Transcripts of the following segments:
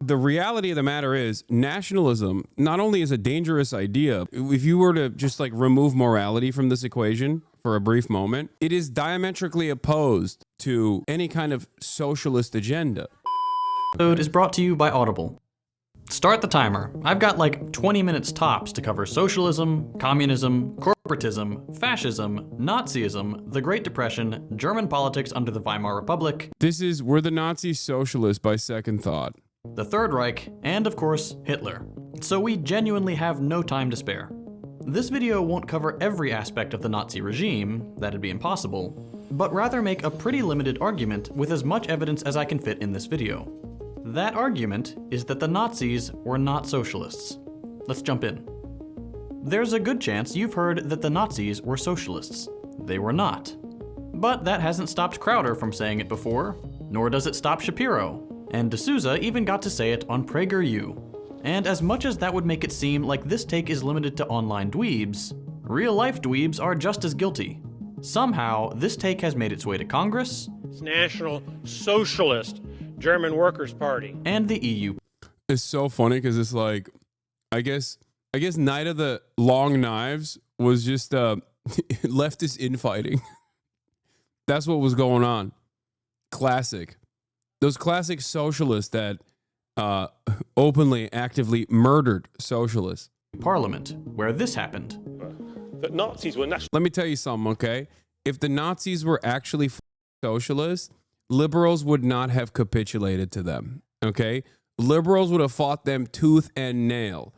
the reality of the matter is nationalism not only is a dangerous idea, if you were to just like remove morality from this equation for a brief moment, it is diametrically opposed to any kind of socialist agenda. Episode is brought to you by Audible. Start the timer. I've got like 20 minutes tops to cover socialism, communism, corporatism, fascism, Nazism, the Great Depression, German politics under the Weimar Republic. This is Were the Nazis Socialist by Second Thought. The Third Reich, and of course, Hitler. So we genuinely have no time to spare. This video won't cover every aspect of the Nazi regime, that'd be impossible, but rather make a pretty limited argument with as much evidence as I can fit in this video. That argument is that the Nazis were not socialists. Let's jump in. There's a good chance you've heard that the Nazis were socialists. They were not. But that hasn't stopped Crowder from saying it before, nor does it stop Shapiro. And D'Souza even got to say it on PragerU. And as much as that would make it seem like this take is limited to online dweebs, real-life dweebs are just as guilty. Somehow, this take has made its way to Congress, National Socialist German Workers' Party, and the EU. It's so funny because it's like, I guess Night of the Long Knives was just leftist infighting. That's what was going on. Classic. Those classic socialists that openly, actively murdered socialists. Parliament, where this happened. that Nazis were national. Let me tell you something, okay? If the Nazis were actually socialists, liberals would not have capitulated to them, okay? Liberals would have fought them tooth and nail.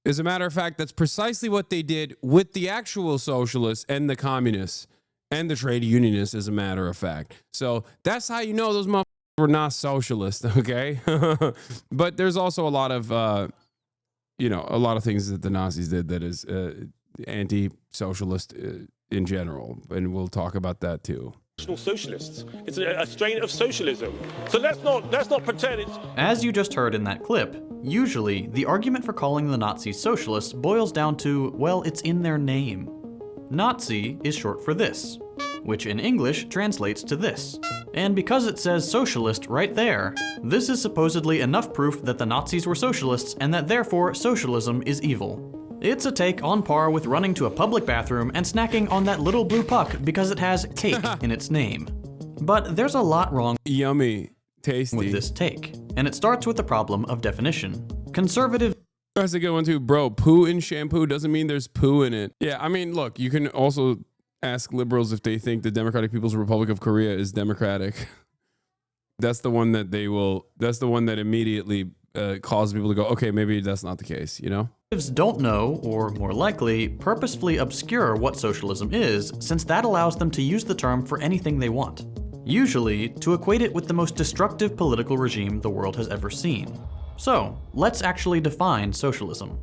As a matter of fact, that's precisely what they did with the actual socialists and the communists and the trade unionists, as a matter of fact. So that's how you know those motherfuckers were not socialists, okay? But there's also a lot of, a lot of things that the Nazis did that is anti-socialist in general, and we'll talk about that too. National socialists. It's a strain of socialism. So let's not pretend it's... As you just heard in that clip, usually the argument for calling the Nazis socialists boils down to, well, it's in their name. Nazi is short for this, which in English translates to this. And because it says socialist right there, this is supposedly enough proof that the Nazis were socialists and that therefore socialism is evil. It's a take on par with running to a public bathroom and snacking on that little blue puck because it has cake in its name. But there's a lot wrong Yummy, tasty with this take, and it starts with the problem of definition. Conservative That's a good one too, bro. Poo in shampoo doesn't mean there's poo in it. Yeah, I mean, look, you can also ask liberals if they think the Democratic People's Republic of Korea is democratic. That's the one that they will, that's the one that immediately causes people to go, okay, maybe that's not the case, you know? Don't know, or more likely, purposefully obscure what socialism is, since that allows them to use the term for anything they want. Usually, to equate it with the most destructive political regime the world has ever seen. So, let's actually define socialism.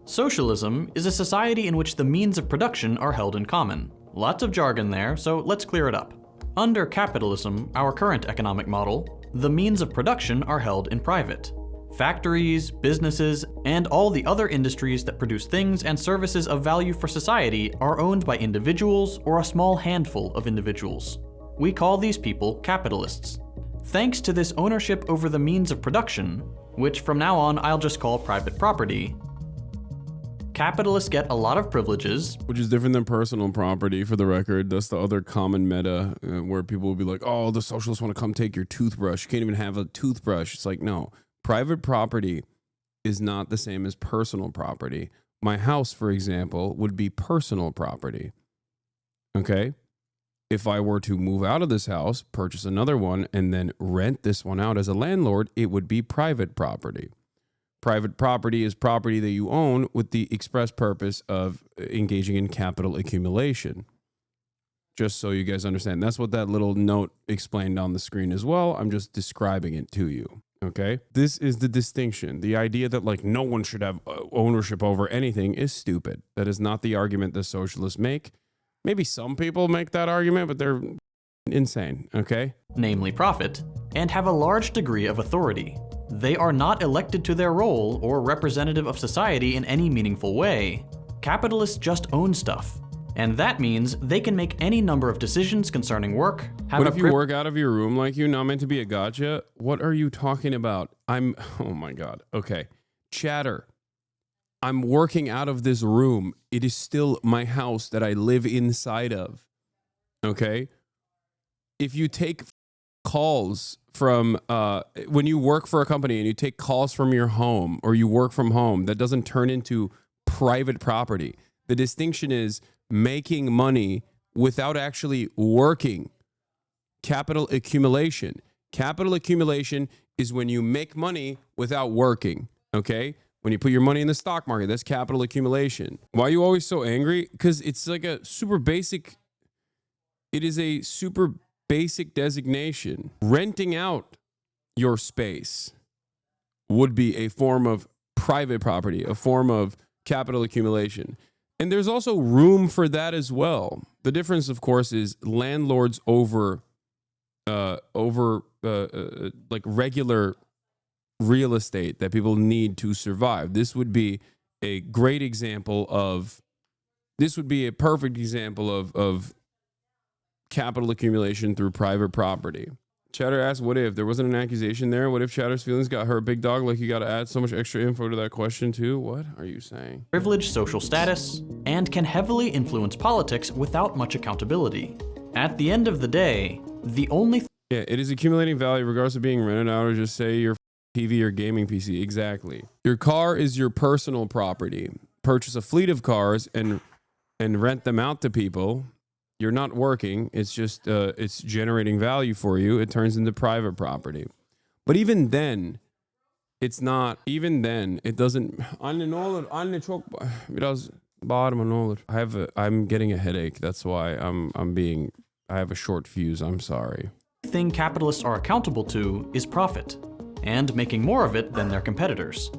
Socialism is a society in which the means of production are held in common. Lots of jargon there, so let's clear it up. Under capitalism, our current economic model, the means of production are held in private. Factories, businesses, and all the other industries that produce things and services of value for society are owned by individuals or a small handful of individuals. We call these people capitalists. Thanks to this ownership over the means of production, which from now on I'll just call private property, capitalists get a lot of privileges. Which is different than personal property, for the record. That's the other common meta where people will be like, oh, the socialists want to come take your toothbrush. You can't even have a toothbrush. It's like, no. Private property is not the same as personal property. My house, for example, would be personal property. Okay? If I were to move out of this house, purchase another one, and then rent this one out as a landlord, it would be private property. Private property is property that you own with the express purpose of engaging in capital accumulation. Just so you guys understand. That's what that little note explained on the screen as well. I'm just describing it to you. Okay, this is the distinction. The idea that like no one should have ownership over anything is stupid. That is not the argument the socialists make. Maybe some people make that argument, but they're insane, okay? Namely profit, and have a large degree of authority. They are not elected to their role or representative of society in any meaningful way. Capitalists just own stuff. And that means they can make any number of decisions concerning work. What if you work out of your room like you, not meant to be a gotcha? What are you talking about? Oh my God. Okay. Chatter. I'm working out of this room. It is still my house that I live inside of. Okay. If you take calls from, when you work for a company and you take calls from your home or you work from home, that doesn't turn into private property. The distinction is making money without actually working. Capital accumulation. Capital accumulation is when you make money without working, okay? When you put your money in the stock market, that's capital accumulation. Why are you always so angry? Because it's like a super basic, it is a super basic designation. Renting out your space would be a form of private property, a form of capital accumulation. And there's also room for that as well. The difference, of course, is landlords over like regular real estate that people need to survive. This would be a great example of, this would be a perfect example of capital accumulation through private property. Chatter asks, what if there wasn't an accusation there? What if Chatter's feelings got hurt, big dog? Like, you got to add so much extra info to that question too? What are you saying? Privileged social status, and can heavily influence politics without much accountability. At the end of the day, the only yeah, it is accumulating value regardless of being rented out or just say your TV or gaming PC. Exactly. Your car is your personal property. Purchase a fleet of cars and rent them out to people. You're not working. It's just it's generating value for you. It turns into private property. But even then, it's not. Even then, it doesn't. I'm getting a headache. That's why I have a short fuse. I'm sorry. thing capitalists are accountable to is profit, and making more of it than their competitors.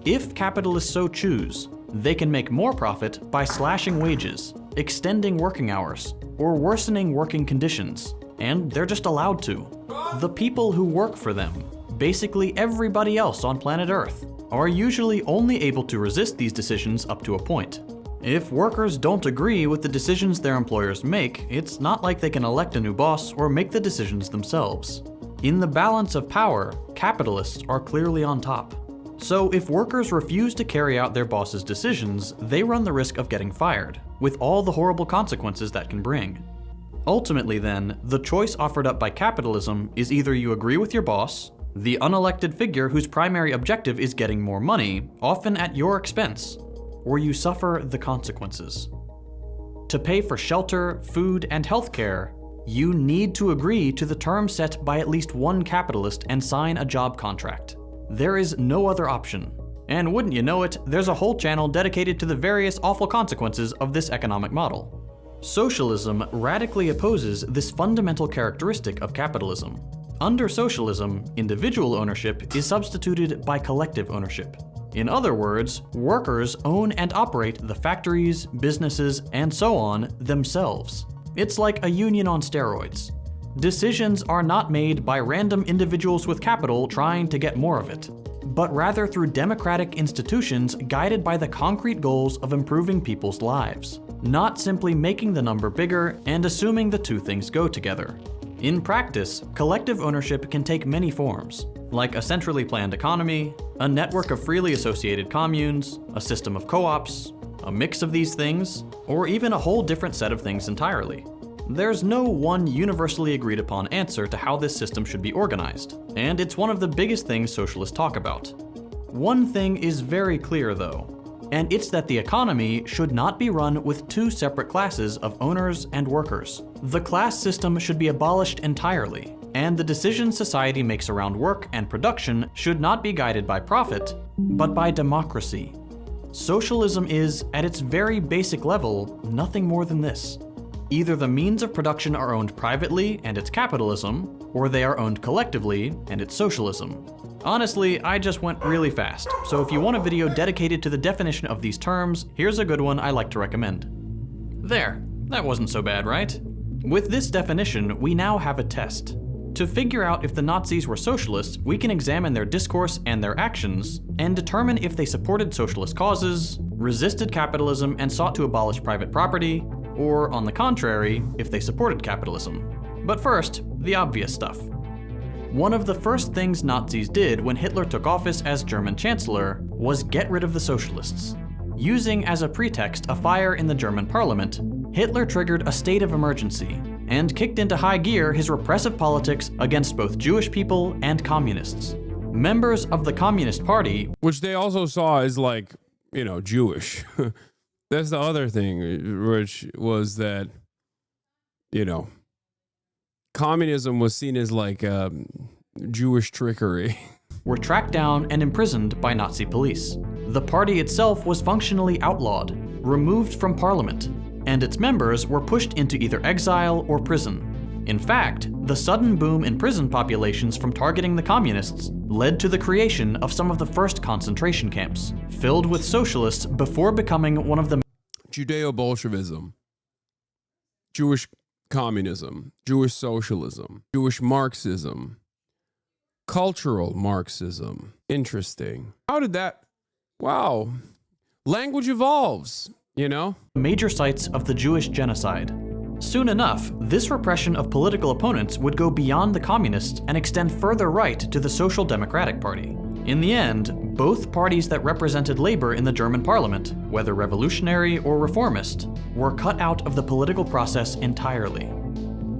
If capitalists so choose, they can make more profit by slashing wages, extending working hours, or worsening working conditions, and they're just allowed to. The people who work for them, basically everybody else on planet Earth, are usually only able to resist these decisions up to a point. If workers don't agree with the decisions their employers make, it's not like they can elect a new boss or make the decisions themselves. In the balance of power, capitalists are clearly on top. So if workers refuse to carry out their boss's decisions, they run the risk of getting fired, with all the horrible consequences that can bring. Ultimately then, the choice offered up by capitalism is either you agree with your boss, the unelected figure whose primary objective is getting more money, often at your expense, or you suffer the consequences. To pay for shelter, food, and healthcare, you need to agree to the terms set by at least one capitalist and sign a job contract. There is no other option. And wouldn't you know it, there's a whole channel dedicated to the various awful consequences of this economic model. Socialism radically opposes this fundamental characteristic of capitalism. Under socialism, individual ownership is substituted by collective ownership. In other words, workers own and operate the factories, businesses, and so on themselves. It's like a union on steroids. Decisions are not made by random individuals with capital trying to get more of it, but rather through democratic institutions guided by the concrete goals of improving people's lives, not simply making the number bigger and assuming the two things go together. In practice, collective ownership can take many forms, like a centrally planned economy, a network of freely associated communes, a system of co-ops, a mix of these things, or even a whole different set of things entirely. There's no one universally agreed upon answer to how this system should be organized, and it's one of the biggest things socialists talk about. One thing is very clear though, and it's that the economy should not be run with two separate classes of owners and workers. The class system should be abolished entirely, and the decisions society makes around work and production should not be guided by profit, but by democracy. Socialism is, at its very basic level, nothing more than this. Either the means of production are owned privately, and it's capitalism, or they are owned collectively, and it's socialism. Honestly, I just went really fast, so if you want a video dedicated to the definition of these terms, here's a good one I like to recommend. There, that wasn't so bad, right? With this definition, we now have a test. To figure out if the Nazis were socialists, we can examine their discourse and their actions, and determine if they supported socialist causes, resisted capitalism and sought to abolish private property, or on the contrary, if they supported capitalism. But first, the obvious stuff. One of the first things Nazis did when Hitler took office as German Chancellor was get rid of the Socialists. Using as a pretext a fire in the German parliament, Hitler triggered a state of emergency and kicked into high gear his repressive politics against both Jewish people and communists. Members of the Communist Party, which they also saw as like, Jewish. That's the other thing, which was that, communism was seen as like Jewish trickery. were tracked down and imprisoned by Nazi police. The party itself was functionally outlawed, removed from parliament, and its members were pushed into either exile or prison. In fact, the sudden boom in prison populations from targeting the communists led to the creation of some of the first concentration camps, filled with socialists before becoming one of the Judeo-Bolshevism, Jewish communism, Jewish socialism, Jewish Marxism, cultural Marxism. Interesting. How did that? Wow. Language evolves, major sites of the Jewish genocide. Soon enough, this repression of political opponents would go beyond the communists and extend further right to the Social Democratic Party. In the end, both parties that represented labor in the German parliament, whether revolutionary or reformist, were cut out of the political process entirely.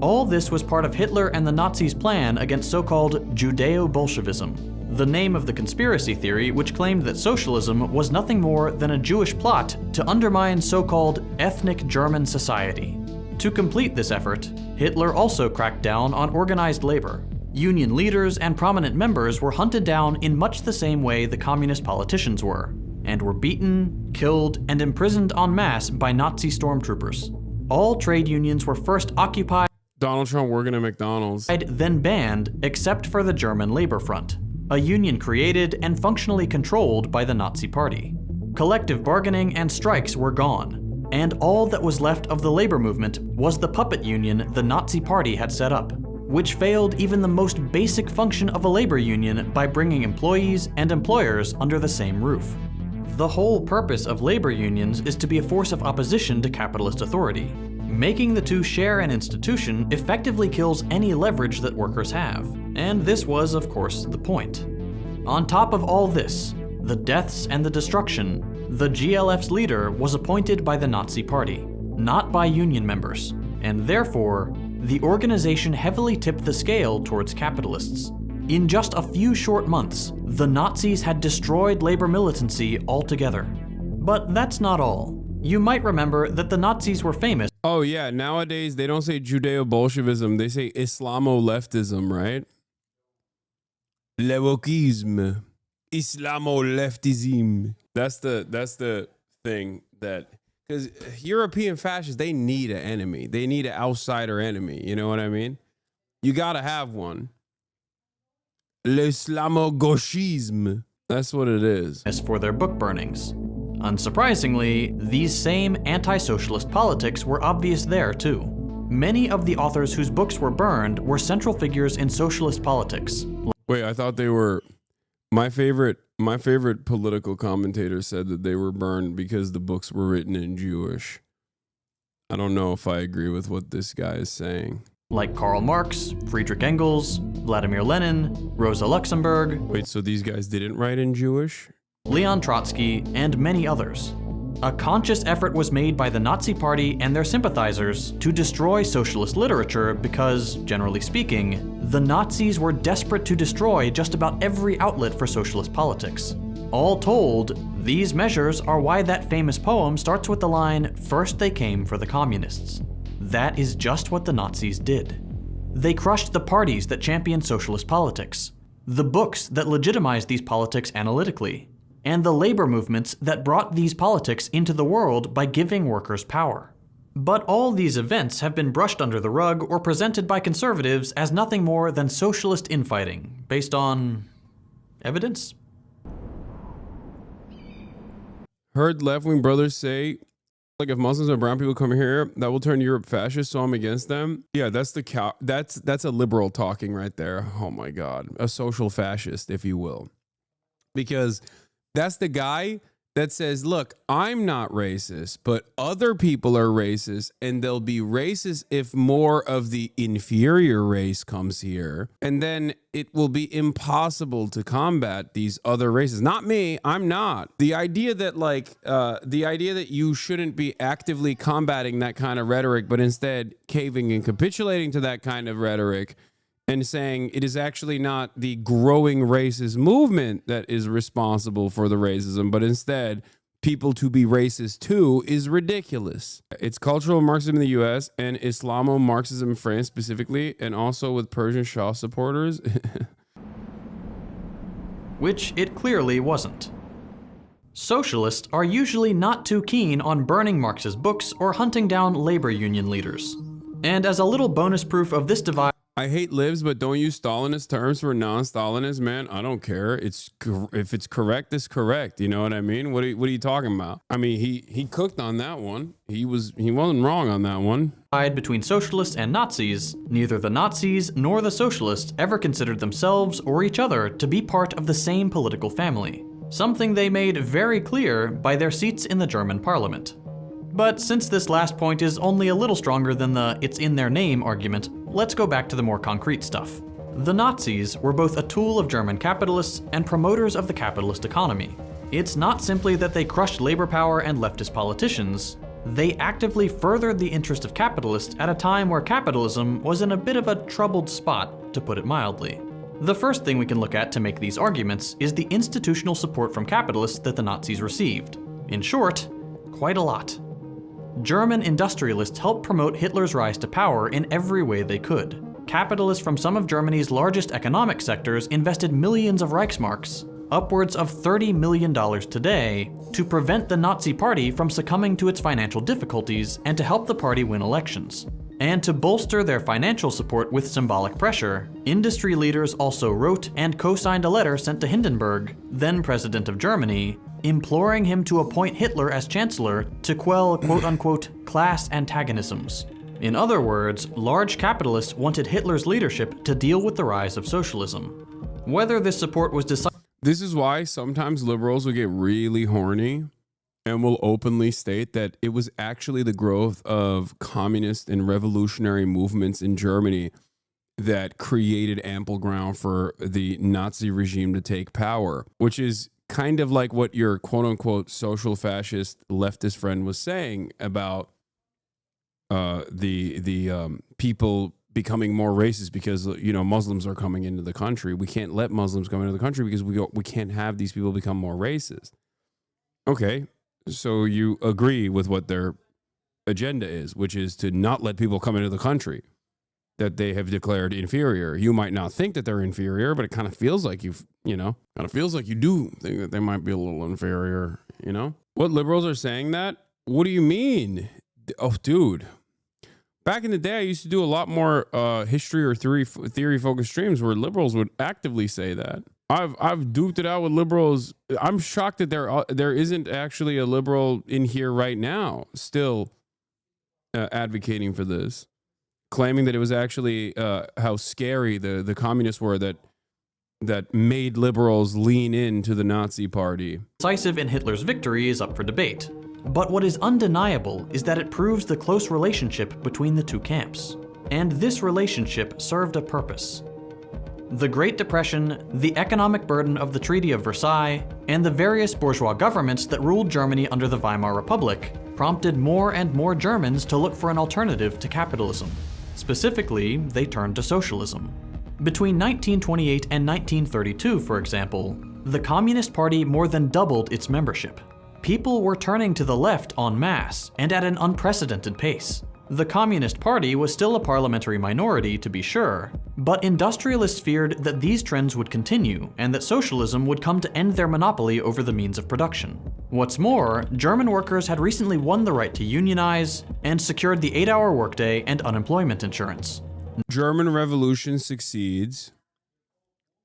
All this was part of Hitler and the Nazis' plan against so-called Judeo-Bolshevism, the name of the conspiracy theory which claimed that socialism was nothing more than a Jewish plot to undermine so-called ethnic German society. To complete this effort, Hitler also cracked down on organized labor. Union leaders and prominent members were hunted down in much the same way the communist politicians were, and were beaten, killed, and imprisoned en masse by Nazi stormtroopers. All trade unions were first occupied, Donald Trump working at McDonald's, then banned, except for the German Labor Front, a union created and functionally controlled by the Nazi Party. Collective bargaining and strikes were gone, and all that was left of the labor movement was the puppet union the Nazi Party had set up, which failed even the most basic function of a labor union by bringing employees and employers under the same roof. The whole purpose of labor unions is to be a force of opposition to capitalist authority. Making the two share an institution effectively kills any leverage that workers have, and this was, of course, the point. On top of all this, the deaths and the destruction, the GLF's leader was appointed by the Nazi Party, not by union members, and therefore, the organization heavily tipped the scale towards capitalists. In just a few short months, the Nazis had destroyed labor militancy altogether. But that's not all. You might remember that the Nazis were famous. Oh yeah, nowadays they don't say Judeo-Bolshevism, they say Islamo-leftism, right? Le wokisme. Islamo-leftism. That's the thing that, because European fascists, they need an enemy. They need an outsider enemy. You know what I mean? You gotta have one. L'islamo-gauchisme. That's what it is. As for their book burnings. Unsurprisingly, these same anti-socialist politics were obvious there too. Many of the authors whose books were burned were central figures in socialist politics. Wait, I thought they were... My favorite political commentator said that they were burned because the books were written in Jewish. I don't know if I agree with what this guy is saying. Like Karl Marx, Friedrich Engels, Vladimir Lenin, Rosa Luxemburg. Wait, so these guys didn't write in Jewish? Leon Trotsky, and many others. A conscious effort was made by the Nazi Party and their sympathizers to destroy socialist literature because, generally speaking, the Nazis were desperate to destroy just about every outlet for socialist politics. All told, these measures are why that famous poem starts with the line, "First they came for the communists." That is just what the Nazis did. They crushed the parties that championed socialist politics, the books that legitimized these politics analytically, and the labor movements that brought these politics into the world by giving workers power. But all these events have been brushed under the rug or presented by conservatives as nothing more than socialist infighting, based on evidence? Heard left-wing brothers say, like, if Muslims and brown people come here, that will turn Europe fascist, so I'm against them. Yeah, that's a liberal talking right there. Oh my God, a social fascist, if you will, because that's the guy that says, look, I'm not racist, but other people are racist, and they'll be racist if more of the inferior race comes here. And then it will be impossible to combat these other races. Not me, I'm not. The idea that you shouldn't be actively combating that kind of rhetoric, but instead caving and capitulating to that kind of rhetoric and saying it is actually not the growing racist movement that is responsible for the racism, but instead people to be racist too, is ridiculous. It's cultural Marxism in the US and Islamo-Marxism in France specifically, and also with Persian Shah supporters. Which it clearly wasn't. Socialists are usually not too keen on burning Marx's books or hunting down labor union leaders. And as a little bonus proof of this divide, I hate libs, but don't use Stalinist terms for non-Stalinists, man. I don't care. If it's correct, it's correct. You know what I mean? What are you talking about? I mean, he cooked on that one. He wasn't wrong on that one. Between socialists and Nazis, neither the Nazis nor the socialists ever considered themselves or each other to be part of the same political family, something they made very clear by their seats in the German parliament. But since this last point is only a little stronger than the "it's in their name" argument, let's go back to the more concrete stuff. The Nazis were both a tool of German capitalists and promoters of the capitalist economy. It's not simply that they crushed labor power and leftist politicians, they actively furthered the interest of capitalists at a time where capitalism was in a bit of a troubled spot, to put it mildly. The first thing we can look at to make these arguments is the institutional support from capitalists that the Nazis received. In short, quite a lot. German industrialists helped promote Hitler's rise to power in every way they could. Capitalists from some of Germany's largest economic sectors invested millions of Reichsmarks, upwards of $30 million today, to prevent the Nazi Party from succumbing to its financial difficulties and to help the party win elections. And to bolster their financial support with symbolic pressure, industry leaders also wrote and co-signed a letter sent to Hindenburg, then president of Germany, imploring him to appoint Hitler as chancellor to quell quote-unquote class antagonisms. In other words, large capitalists wanted Hitler's leadership to deal with the rise of socialism. Whether this support was decided... This is why sometimes liberals will get really horny and will openly state that it was actually the growth of communist and revolutionary movements in Germany that created ample ground for the Nazi regime to take power, which is kind of like what your quote-unquote social fascist leftist friend was saying about the people becoming more racist because, you know, Muslims are coming into the country. We can't let Muslims come into the country because we can't have these people become more racist. Okay, so you agree with what their agenda is, which is to not let people come into the country that they have declared inferior. You might not think that they're inferior, but it kind of feels like you do think that they might be a little inferior, you know? What liberals are saying that? What do you mean? Oh, dude. Back in the day, I used to do a lot more history or theory-focused streams where liberals would actively say that. I've duked it out with liberals. I'm shocked that there isn't actually a liberal in here right now still advocating for this, claiming that it was actually how scary the communists were that made liberals lean into the Nazi party. Decisive in Hitler's victory is up for debate. But what is undeniable is that it proves the close relationship between the two camps. And this relationship served a purpose. The Great Depression, the economic burden of the Treaty of Versailles, and the various bourgeois governments that ruled Germany under the Weimar Republic prompted more and more Germans to look for an alternative to capitalism. Specifically, they turned to socialism. Between 1928 and 1932, for example, the Communist Party more than doubled its membership. People were turning to the left en masse and at an unprecedented pace. The Communist Party was still a parliamentary minority, to be sure, but industrialists feared that these trends would continue and that socialism would come to end their monopoly over the means of production. What's more, German workers had recently won the right to unionize and secured the 8-hour workday and unemployment insurance. German Revolution succeeds.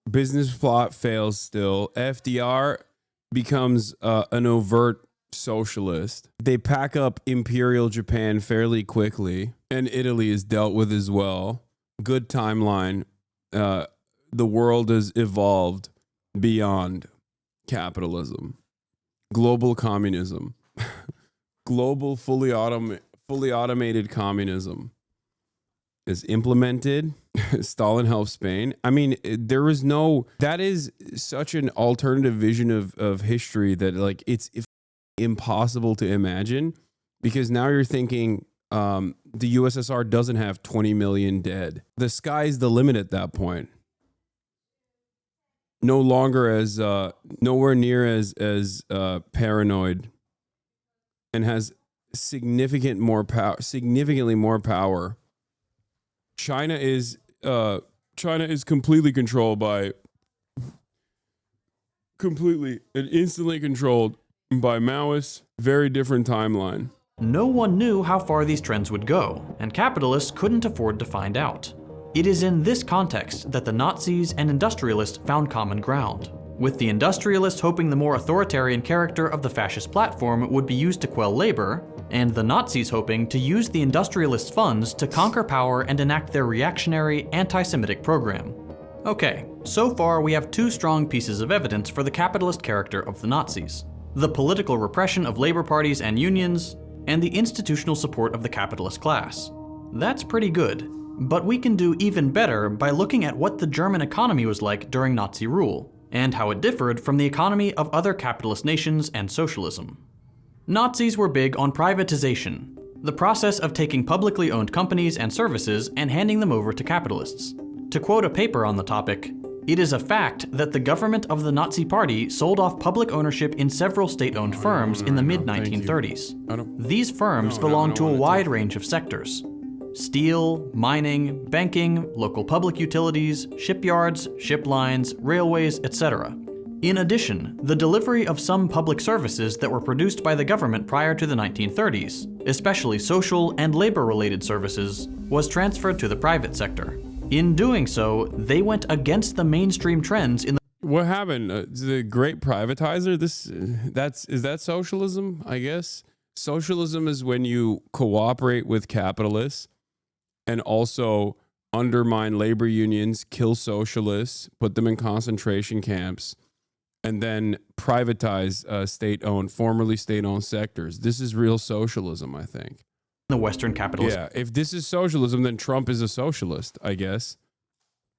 Business plot fails still. FDR becomes an overt socialist. They pack up Imperial Japan fairly quickly, and Italy is dealt with as well. Good timeline. The world has evolved beyond capitalism. global communism, global fully automated communism is implemented. Stalin helped Spain. I mean, that is such an alternative vision of history that like it's impossible to imagine, because now you're thinking the USSR doesn't have 20 million dead. The sky's the limit at that point. No longer as nowhere near as paranoid, and has significantly more power. China is completely controlled by and instantly controlled by Maoists. Very different timeline. No one knew how far these trends would go, and capitalists couldn't afford to find out. It is in this context that the Nazis and industrialists found common ground, with the industrialists hoping the more authoritarian character of the fascist platform would be used to quell labor, and the Nazis hoping to use the industrialists' funds to conquer power and enact their reactionary, anti-Semitic program. Okay, so far we have two strong pieces of evidence for the capitalist character of the Nazis: the political repression of labor parties and unions, and the institutional support of the capitalist class. That's pretty good, but we can do even better by looking at what the German economy was like during Nazi rule, and how it differed from the economy of other capitalist nations and socialism. Nazis were big on privatization, the process of taking publicly owned companies and services and handing them over to capitalists. To quote a paper on the topic, "It is a fact that the government of the Nazi Party sold off public ownership in several state-owned firms in the mid-1930s. These firms belonged to a wide range of sectors: steel, mining, banking, local public utilities, shipyards, ship lines, railways, etc. In addition, the delivery of some public services that were produced by the government prior to the 1930s, especially social and labor-related services, was transferred to the private sector. In doing so, they went against the mainstream trends in the— What happened? The great privatizer? Is that socialism, I guess? Socialism is when you cooperate with capitalists and also undermine labor unions, kill socialists, put them in concentration camps, and then privatize formerly state-owned sectors. This is real socialism, I think. The Western capitalist— Yeah, if this is socialism, then Trump is a socialist, I guess.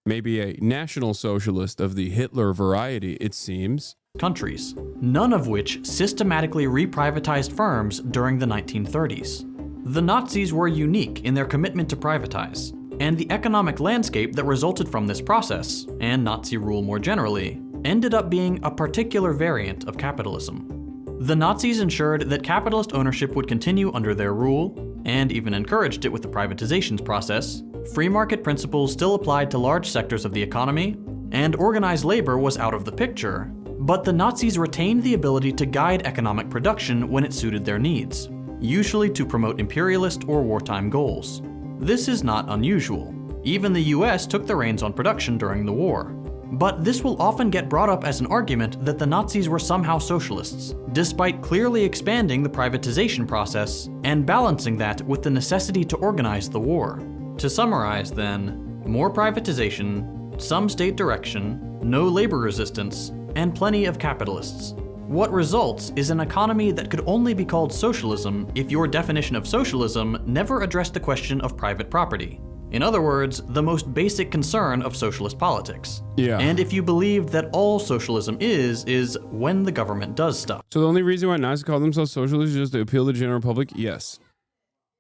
Maybe a national socialist of the Hitler variety, it seems. Countries, none of which systematically reprivatized firms during the 1930s. The Nazis were unique in their commitment to privatize, and the economic landscape that resulted from this process, and Nazi rule more generally, ended up being a particular variant of capitalism. The Nazis ensured that capitalist ownership would continue under their rule, and even encouraged it with the privatizations process. Free market principles still applied to large sectors of the economy, and organized labor was out of the picture, but the Nazis retained the ability to guide economic production when it suited their needs, usually to promote imperialist or wartime goals. This is not unusual. Even the US took the reins on production during the war. But this will often get brought up as an argument that the Nazis were somehow socialists, despite clearly expanding the privatization process and balancing that with the necessity to organize the war. To summarize then, more privatization, some state direction, no labor resistance, and plenty of capitalists. What results is an economy that could only be called socialism if your definition of socialism never addressed the question of private property. In other words, the most basic concern of socialist politics. Yeah. And if you believe that all socialism is when the government does stuff. So the only reason why Nazis call themselves socialists is just to appeal to the general public? Yes.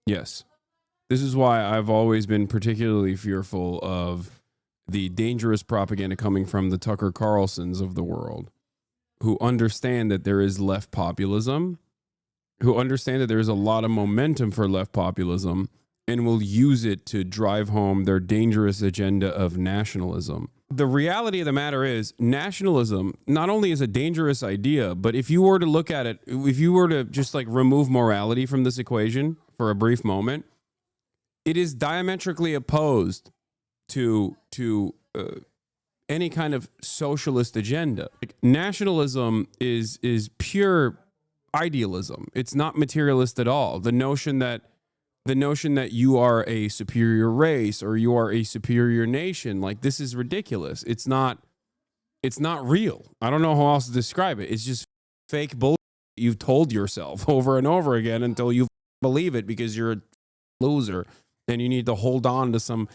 Yes. This is why I've always been particularly fearful of the dangerous propaganda coming from the Tucker Carlsons of the world, who understand that there is left populism, who understand that there is a lot of momentum for left populism, and will use it to drive home their dangerous agenda of nationalism. The reality of the matter is, nationalism not only is a dangerous idea, but if you were to look at it, if you were to just like remove morality from this equation for a brief moment, it is diametrically opposed to any kind of socialist agenda. Like, nationalism is pure idealism. It's not materialist at all. The notion that you are a superior race or you are a superior nation, like, this is ridiculous. It's not real. I don't know how else to describe it. It's just fake bullshit. you've told yourself over and over again until you believe it because you're a loser and you need to hold on to some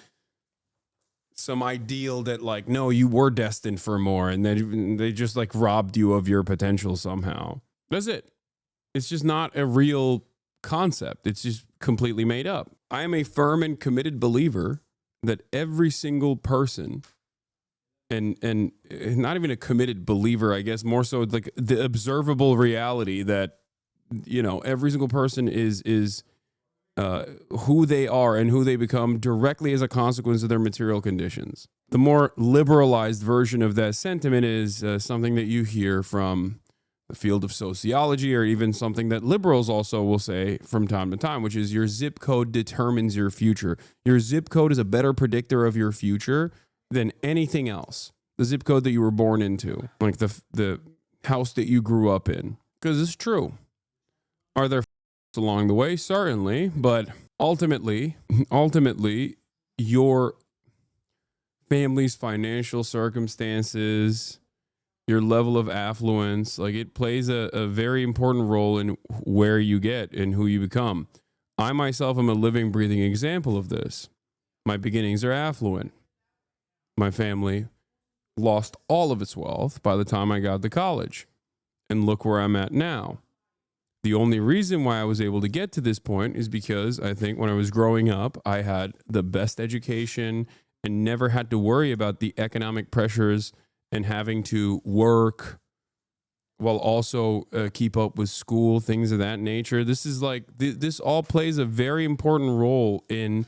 ideal that like, no, you were destined for more, and then they just like robbed you of your potential somehow. That's it. It's just not a real concept. It's just completely made up. I am a firm and committed believer that every single person, and not even a committed believer, I guess, more so like the observable reality that, you know, every single person is who they are and who they become directly as a consequence of their material conditions. The more liberalized version of that sentiment is something that you hear from the field of sociology, or even something that liberals also will say from time to time, which is your zip code determines your future. Your zip code is a better predictor of your future than anything else. The zip code that you were born into, like the house that you grew up in, because it's true. Are there along the way? Certainly, but ultimately, your family's financial circumstances, your level of affluence, like it plays a very important role in where you get and who you become. I myself am a living, breathing example of this. My beginnings are affluent. My family lost all of its wealth by the time I got to college. And look where I'm at now. The only reason why I was able to get to this point is because I think when I was growing up, I had the best education and never had to worry about the economic pressures and having to work while also keep up with school, things of that nature. This is like, this all plays a very important role in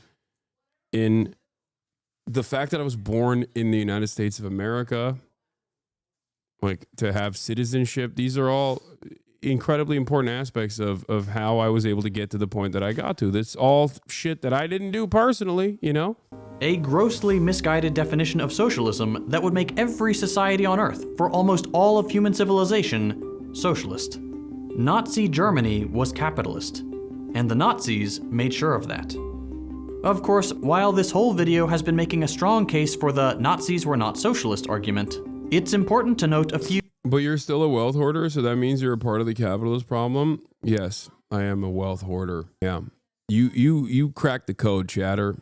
the fact that I was born in the United States of America, like to have citizenship. These are all incredibly important aspects of how I was able to get to the point that I got to. That's all shit that I didn't do personally, you know? A grossly misguided definition of socialism that would make every society on Earth, for almost all of human civilization, socialist. Nazi Germany was capitalist, and the Nazis made sure of that. Of course, while this whole video has been making a strong case for the Nazis were not socialist argument, it's important to note a few. But you're still a wealth hoarder, so that means you're a part of the capitalist problem? Yes, I am a wealth hoarder. Yeah. You cracked the code, chatter.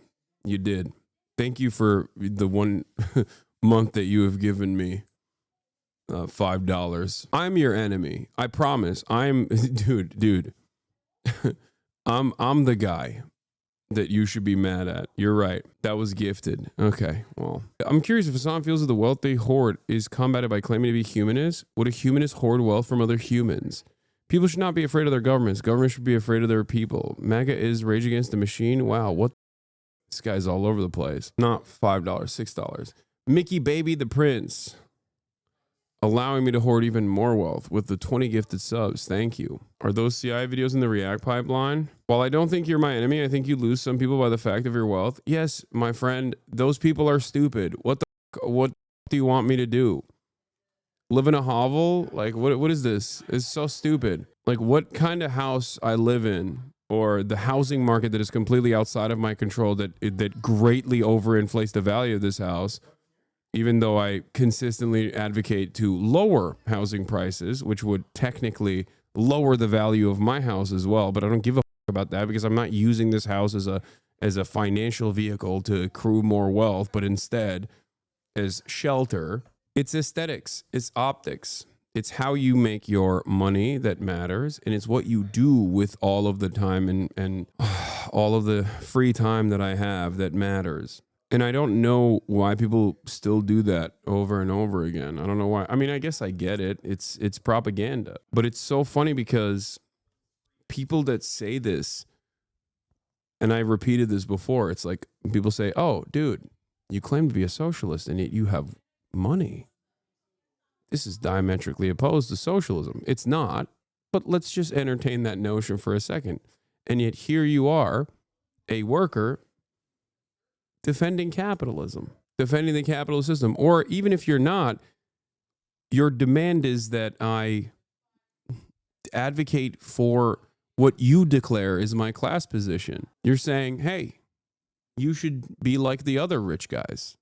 You did. Thank you for the 1 month that you have given me. $5. I'm your enemy. I promise. Dude. I'm the guy that you should be mad at. You're right. That was gifted. Okay, well. I'm curious if Hasan feels that the wealth they hoard is combated by claiming to be humanist. Would a humanist hoard wealth from other humans? People should not be afraid of their governments. Governments should be afraid of their people. MAGA is Rage Against the Machine. Wow, what? This guy's all over the place. Not $5, $6. Mickey Baby the Prince. Allowing me to hoard even more wealth with the 20 gifted subs. Thank you. Are those CI videos in the React pipeline? While I don't think you're my enemy, I think you lose some people by the fact of your wealth. Yes, my friend, those people are stupid. What do you want me to do? Live in a hovel? Like, what is this? It's so stupid. Like, what kind of house I live in, or the housing market that is completely outside of my control that greatly overinflates the value of this house, even though I consistently advocate to lower housing prices, which would technically lower the value of my house as well. But I don't give a about that because I'm not using this house as a financial vehicle to accrue more wealth, but instead as shelter. It's aesthetics, it's optics. It's how you make your money that matters, and it's what you do with all of the time and all of the free time that I have that matters. And I don't know why people still do that over and over again. I don't know why. I mean, I guess I get it. It's propaganda. But it's so funny because people that say this, and I repeated this before, it's like people say, oh, dude, you claim to be a socialist and yet you have money. This is diametrically opposed to socialism. It's not, but let's just entertain that notion for a second. And yet here you are, a worker, defending capitalism, defending the capitalist system. Or even if you're not, your demand is that I advocate for what you declare is my class position. You're saying, hey, you should be like the other rich guys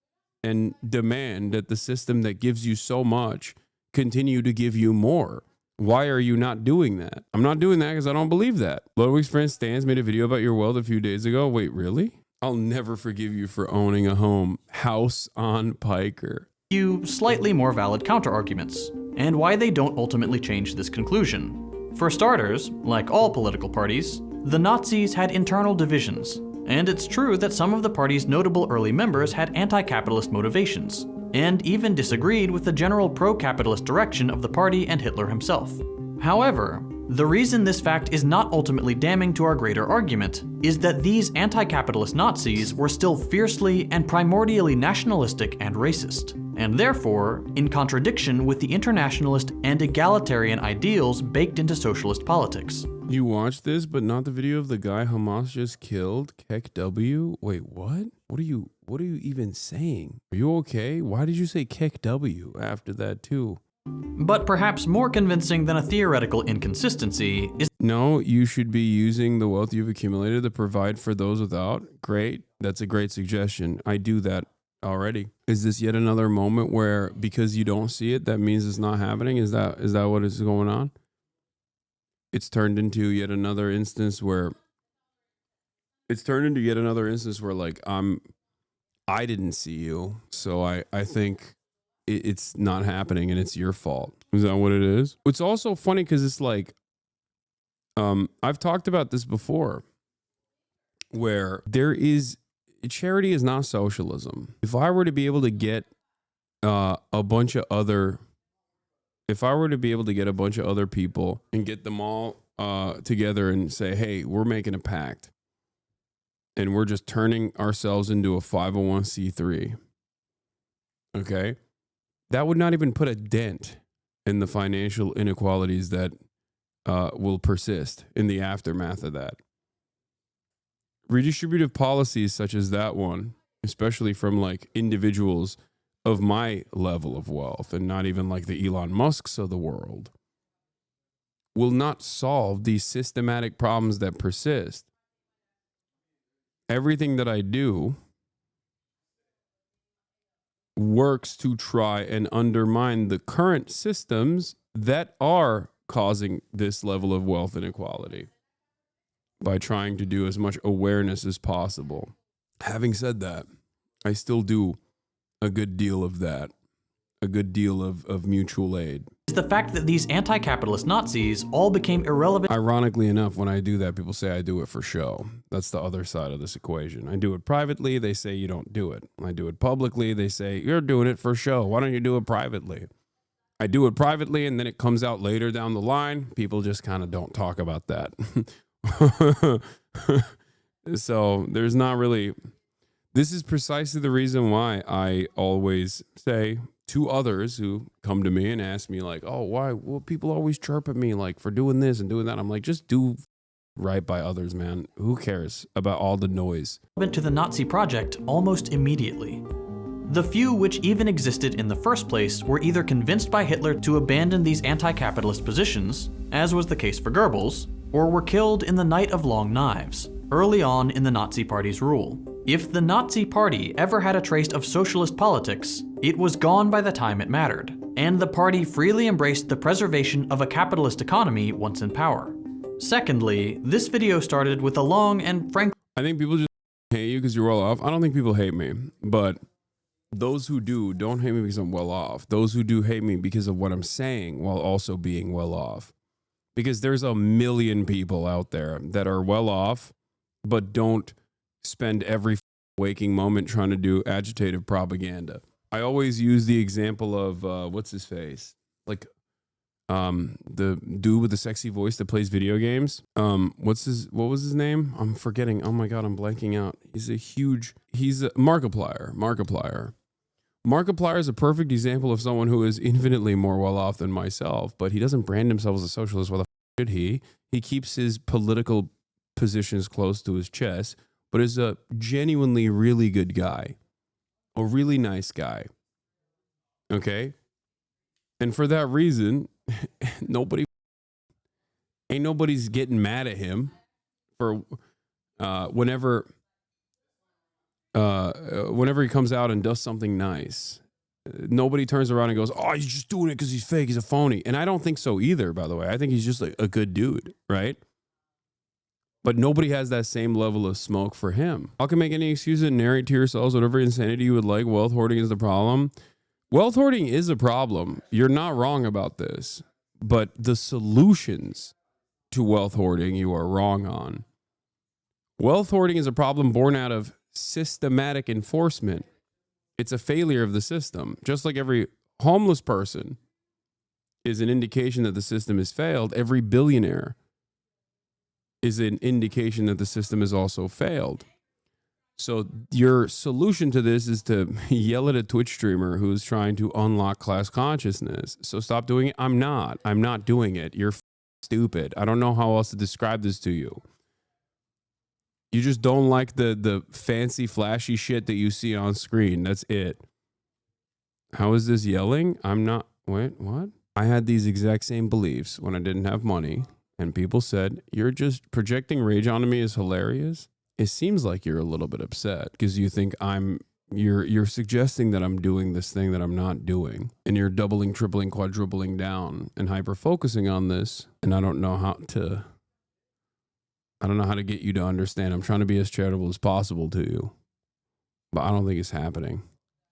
and demand that the system that gives you so much continue to give you more. Why are you not doing that? I'm not doing that because I don't believe that. Ludwig's friend Stans made a video about your wealth a few days ago. Wait, really? I'll never forgive you for owning a home. Hasan Piker. Few slightly more valid counterarguments, and why they don't ultimately change this conclusion. For starters, like all political parties, the Nazis had internal divisions, and it's true that some of the party's notable early members had anti-capitalist motivations, and even disagreed with the general pro-capitalist direction of the party and Hitler himself. However, the reason this fact is not ultimately damning to our greater argument is that these anti-capitalist Nazis were still fiercely and primordially nationalistic and racist, and therefore in contradiction with the internationalist and egalitarian ideals baked into socialist politics. You watched this, but not the video of the guy Hamas just killed? Kek W? Wait, what? What are you even saying? Are you okay? Why did you say Kek W after that too? But perhaps more convincing than a theoretical inconsistency is— No, you should be using the wealth you've accumulated to provide for those without. Great. That's a great suggestion. I do that already. Is this yet another moment where because you don't see it, that means it's not happening? Is that what is going on? It's turned into yet another instance where like I didn't see you, so I think it's not happening and it's your fault. Is that what it is? It's also funny because it's like I've talked about this before, where charity is not socialism. If I were to be able to get a bunch of other people and get them all together and say, hey, we're making a pact and we're just turning ourselves into a 501c3. Okay. That would not even put a dent in the financial inequalities that will persist in the aftermath of that. Redistributive policies such as that one, especially from like individuals of my level of wealth and not even like the Elon Musks of the world, will not solve these systematic problems that persist. Everything that I do works to try and undermine the current systems that are causing this level of wealth inequality by trying to do as much awareness as possible. Having said that, I still do a good deal of that, a good deal of mutual aid. Is the fact that these anti-capitalist Nazis all became irrelevant. Ironically enough, when I do that, people say I do it for show. That's the other side of this equation. I do it privately, they say you don't do it. I do it publicly, they say you're doing it for show. Why don't you do it privately? I do it privately, and then it comes out later down the line. People just kind of don't talk about that. So there's not really... This is precisely the reason why I always say to others who come to me and ask me like, oh, why? Well, people always chirp at me like for doing this and doing that. I'm like, just do right by others, man. Who cares about all the noise? To the Nazi project almost immediately. The few which even existed in the first place were either convinced by Hitler to abandon these anti-capitalist positions, as was the case for Goebbels, or were killed in the Night of Long Knives, early on in the Nazi Party's rule. If the Nazi Party ever had a trace of socialist politics, it was gone by the time it mattered, and the party freely embraced the preservation of a capitalist economy once in power. Secondly, this video started with a long and frank— I think people just hate you because you're well off. I don't think people hate me, but those who do don't hate me because I'm well off. Those who do hate me because of what I'm saying while also being well off. Because there's a million people out there that are well off, but don't spend every waking moment trying to do agitative propaganda. I always use the example of what's his face, like the dude with the sexy voice that plays video games. What was his name? I'm forgetting. Oh my god, I'm blanking out. He's a Markiplier. Markiplier is a perfect example of someone who is infinitely more well off than myself, but he doesn't brand himself as a socialist. Why the f should he? He keeps his political positions close to his chest, but is a genuinely really good guy, a really nice guy. Okay? And for that reason, nobody's getting mad at him for whenever he comes out and does something nice. Nobody turns around and goes, oh, he's just doing it because he's fake, he's a phony. And I don't think so either, by the way. I think he's just a good dude, right? But nobody has that same level of smoke for him. Y'all can make any excuse and narrate to yourselves whatever insanity you would like. Wealth hoarding is the problem. Wealth hoarding is a problem. You're not wrong about this. But the solutions to wealth hoarding, you are wrong on. Wealth hoarding is a problem born out of systematic enforcement. It's a failure of the system. Just like every homeless person is an indication that the system has failed, every billionaire is an indication that the system has also failed. So your solution to this is to yell at a Twitch streamer who's trying to unlock class consciousness. So stop doing it. I'm not doing it. You're stupid. I don't know how else to describe this to you. You just don't like the fancy, flashy shit that you see on screen. That's it. How is this yelling? I'm not. Wait, what? I had these exact same beliefs when I didn't have money, and people said, you're just projecting rage onto me is hilarious. It seems like you're a little bit upset because you think you're suggesting that I'm doing this thing that I'm not doing, and you're doubling, tripling, quadrupling down and hyper focusing on this. And I don't know how to get you to understand. I'm trying to be as charitable as possible to you, but I don't think it's happening.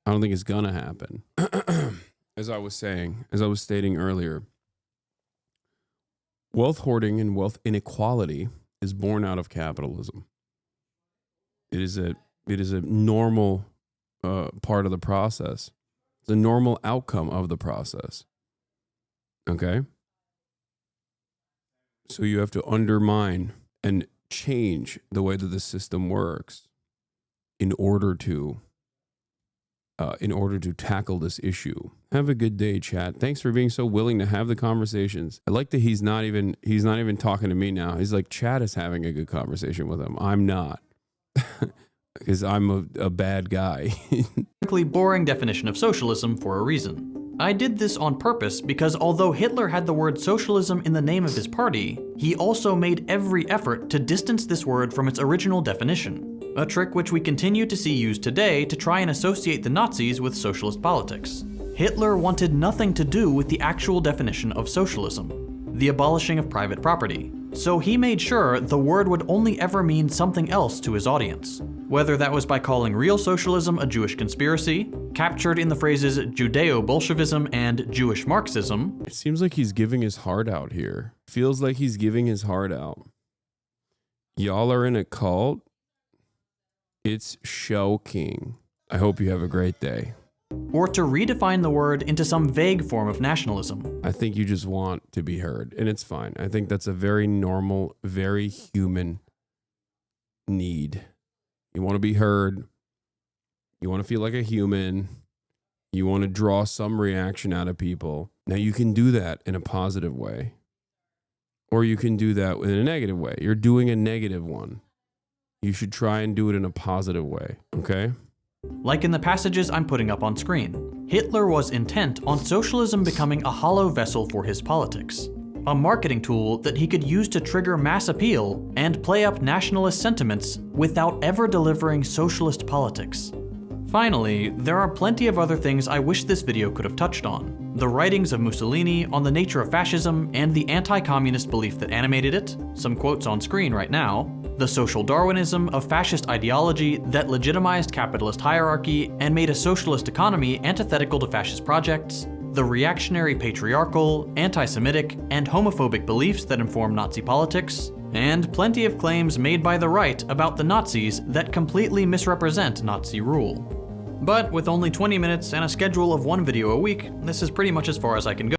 I don't think it's gonna happen. As I was stating earlier, wealth hoarding and wealth inequality is born out of capitalism. It is a normal part of the process. It's a normal outcome of the process. Okay? So you have to undermine and change the way that the system works in order to tackle this issue. Have a good day, chat. Thanks for being so willing to have the conversations. I like that he's not even talking to me now. He's like, chat is having a good conversation with him. I'm not. Because I'm a bad guy. Boring definition of socialism for a reason. I did this on purpose because although Hitler had the word socialism in the name of his party, he also made every effort to distance this word from its original definition, a trick which we continue to see used today to try and associate the Nazis with socialist politics. Hitler wanted nothing to do with the actual definition of socialism, the abolishing of private property. So he made sure the word would only ever mean something else to his audience. Whether that was by calling real socialism a Jewish conspiracy, captured in the phrases Judeo-Bolshevism and Jewish Marxism. It seems like he's giving his heart out here. Feels like he's giving his heart out. Y'all are in a cult? It's shocking. I hope you have a great day. Or to redefine the word into some vague form of nationalism. I think you just want to be heard, and it's fine. I think that's a very normal, very human need. You want to be heard. You want to feel like a human. You want to draw some reaction out of people. Now, you can do that in a positive way, or you can do that in a negative way. You're doing a negative one. You should try and do it in a positive way, okay? Like in the passages I'm putting up on screen, Hitler was intent on socialism becoming a hollow vessel for his politics, a marketing tool that he could use to trigger mass appeal and play up nationalist sentiments without ever delivering socialist politics. Finally, there are plenty of other things I wish this video could have touched on. The writings of Mussolini on the nature of fascism and the anti-communist belief that animated it, some quotes on screen right now, the social Darwinism of fascist ideology that legitimized capitalist hierarchy and made a socialist economy antithetical to fascist projects, the reactionary patriarchal, anti-Semitic, and homophobic beliefs that inform Nazi politics, and plenty of claims made by the right about the Nazis that completely misrepresent Nazi rule. But with only 20 minutes and a schedule of one video a week, this is pretty much as far as I can go.